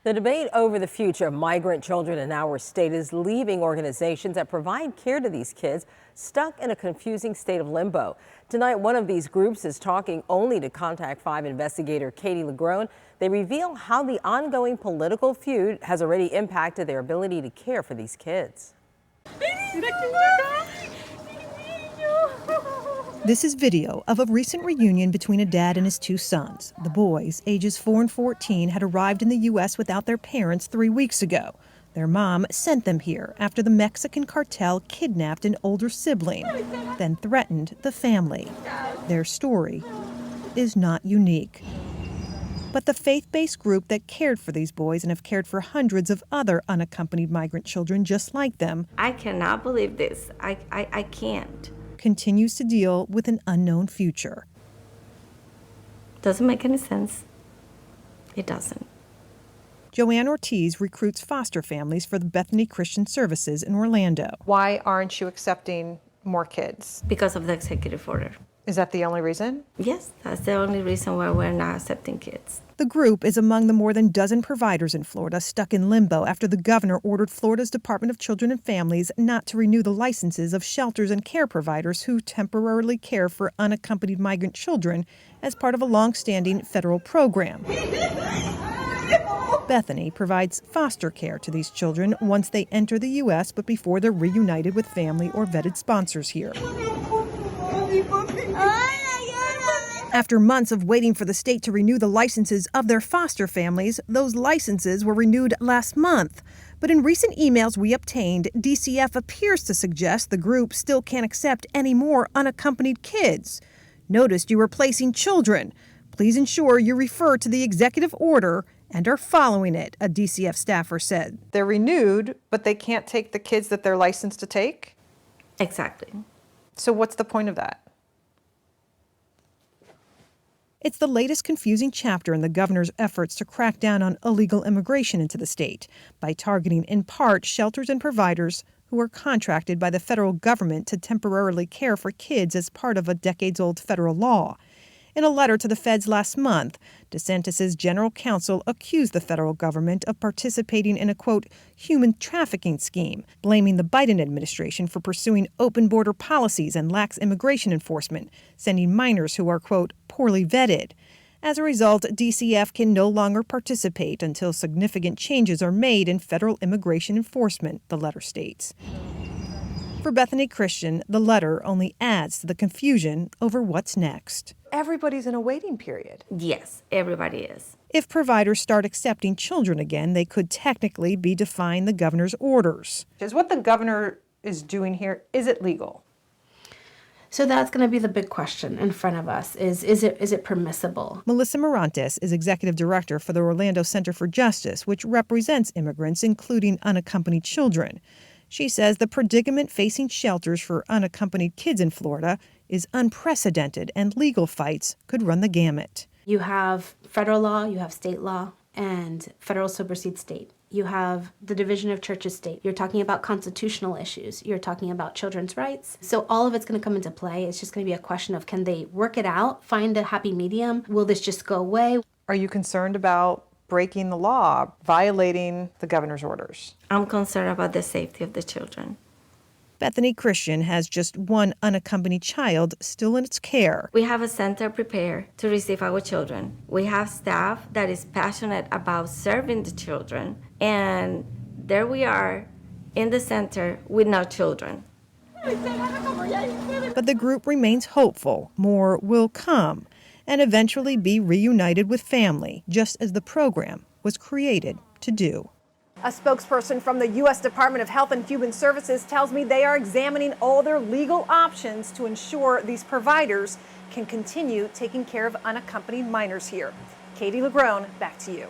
The debate over the future of migrant children in our state is leaving organizations that provide care to these kids stuck in a confusing state of limbo. Tonight, one of these groups is talking only to Contact 5 investigator Katie Legrone. They reveal how the ongoing political feud has already impacted their ability to care for these kids. This is video of a recent reunion between a dad and his two sons. The boys, ages 4 and 14, had arrived in the U.S. without their parents 3 weeks ago. Their mom sent them here after the Mexican cartel kidnapped an older sibling, then threatened the family. Their story is not unique. But the faith-based group that cared for these boys and have cared for hundreds of other unaccompanied migrant children just like them, I cannot believe this. I can't. Continues to deal with an unknown future. Doesn't make any sense. It doesn't. Joanne Ortiz recruits foster families for the Bethany Christian Services in Orlando. Why aren't you accepting more kids? Because of the executive order. Is that the only reason? Yes, that's the only reason why we're not accepting kids. The group is among the more than dozen providers in Florida stuck in limbo after the governor ordered Florida's Department of Children and Families not to renew the licenses of shelters and care providers who temporarily care for unaccompanied migrant children as part of a long-standing federal program. Bethany provides foster care to these children once they enter the U.S., but before they're reunited with family or vetted sponsors here. After months of waiting for the state to renew the licenses of their foster families, those licenses were renewed last month. But in recent emails we obtained, DCF appears to suggest the group still can't accept any more unaccompanied kids. Noticed you were placing children. Please ensure you refer to the executive order and are following it, a DCF staffer said. They're renewed, but they can't take the kids that they're licensed to take? Exactly. So what's the point of that? It's the latest confusing chapter in the governor's efforts to crack down on illegal immigration into the state by targeting, in part, shelters and providers who are contracted by the federal government to temporarily care for kids as part of a decades-old federal law. In a letter to the feds last month, DeSantis' general counsel accused the federal government of participating in a, quote, human trafficking scheme, blaming the Biden administration for pursuing open border policies and lax immigration enforcement, sending minors who are, quote, poorly vetted. As a result, DCF can no longer participate until significant changes are made in federal immigration enforcement, the letter states. For Bethany Christian, the letter only adds to the confusion over what's next. Everybody's in a waiting period. Yes, everybody is. If providers start accepting children again, they could technically be defying the governor's orders. Is what the governor is doing here, is it legal? So that's going to be the big question in front of us is it permissible? Melissa Morantes is executive director for the Orlando Center for Justice, which represents immigrants, including unaccompanied children. She says the predicament facing shelters for unaccompanied kids in Florida is unprecedented and legal fights could run the gamut. You have federal law, you have state law, and federal supersedes state. You have the division of churches state. You're talking about constitutional issues. You're talking about children's rights. So all of it's going to come into play. It's just going to be a question of can they work it out, find a happy medium? Will this just go away? Are you concerned about breaking the law, violating the governor's orders? I'm concerned about the safety of the children. Bethany Christian has just one unaccompanied child still in its care. We have a center prepared to receive our children. We have staff that is passionate about serving the children. And there we are in the center with no children. But the group remains hopeful more will come and eventually be reunited with family, just as the program was created to do. A spokesperson from the U.S. Department of Health and Human Services tells me they are examining all their legal options to ensure these providers can continue taking care of unaccompanied minors here. Katie Legrone, back to you.